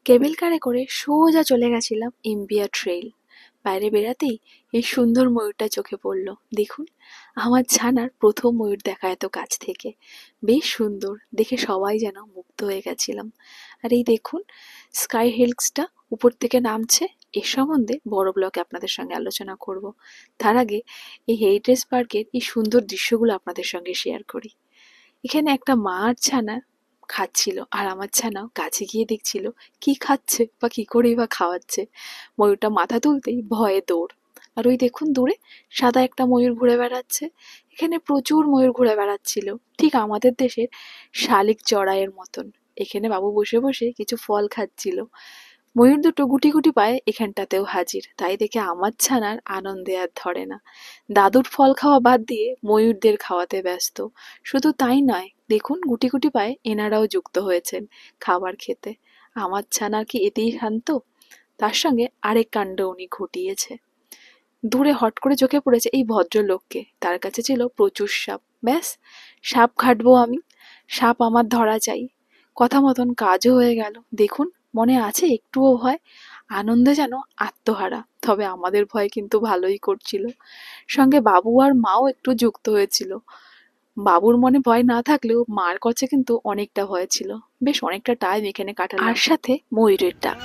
কেবল কারে করে সোজা চলে গেছিলাম ইম্পিয়া ট্রেইল। বাইরে বেরাতেই এই সুন্দর ময়ূরটা চোখে পড়লো। দেখুন, আমার ছানার প্রথম ময়ূর দেখা এত কাছ থেকে। বেশ সুন্দর দেখে সবাই যেন মুগ্ধ হয়ে গেছিলাম। আর এই দেখুন, স্কাই হিলসটা উপর থেকে নামছে। এর সম্বন্ধে বড় ব্লগে আপনাদের সঙ্গে আলোচনা করব। তার আগে এই হেরিটেজ পার্কের এই সুন্দর দৃশ্যগুলো আপনাদের সঙ্গে শেয়ার করি। এখানে একটা মা আর ছানা খাচ্ছিল, আর আমার ছানাও কাছে গিয়ে দেখছিল কি খাচ্ছে বা কি করেই বা খাওয়াচ্ছে। ময়ূরটা মাথা তুলতেই ভয়ে দৌড়। আর ওই দেখুন দূরে সাদা একটা ময়ূর ঘুরে বেড়াচ্ছে। এখানে প্রচুর ময়ূর ঘুরে বেড়াচ্ছিল, ঠিক আমাদের দেশের শালিক চড়াইয়ের মতন। এখানে বাবু বসে বসে কিছু ফল খাচ্ছিল। ময়ূর দুটো গুটি গুটি পায়ে এখানটাতেও হাজির, তাই দেখে আমার ছানার আনন্দে আর ধরে না। দাদুর ফল খাওয়া বাদ দিয়ে ময়ূরদের খাওয়াতে ব্যস্ত। শুধু তাই নয়, দেখুন গুটি গুটি পায়ে এনারাও যুক্ত হয়েছেন খাবার খেতে। আমার ছানার কি এতেই শান্ত? তার সঙ্গে আরেক কাণ্ড উনি ঘটিয়েছে। দূরে হট করে চোখে পড়েছে এই ভদ্রলোককে। তার কাছে ছিল প্রচুর সাপ। ব্যাস, সাপ ঘাটবো আমি, সাপ আমার ধরা চাই। কথা মতন কাজও হয়ে গেল। দেখুন, মনে আছে একটুও ভয়? আনন্দে যেন আত্মহারা। তবে আমাদের ভয় কিন্তু ভালোই করছিল। সঙ্গে বাবু আর মাও একটু যুক্ত হয়েছিল। বাবুর মনে ভয় না থাকলেও মার কাছে কিন্তু অনেকটা ভয় ছিল। বেশ অনেকটা টাইম এখানে কাটালাম, আর সাথে ময়ূরের ডাক।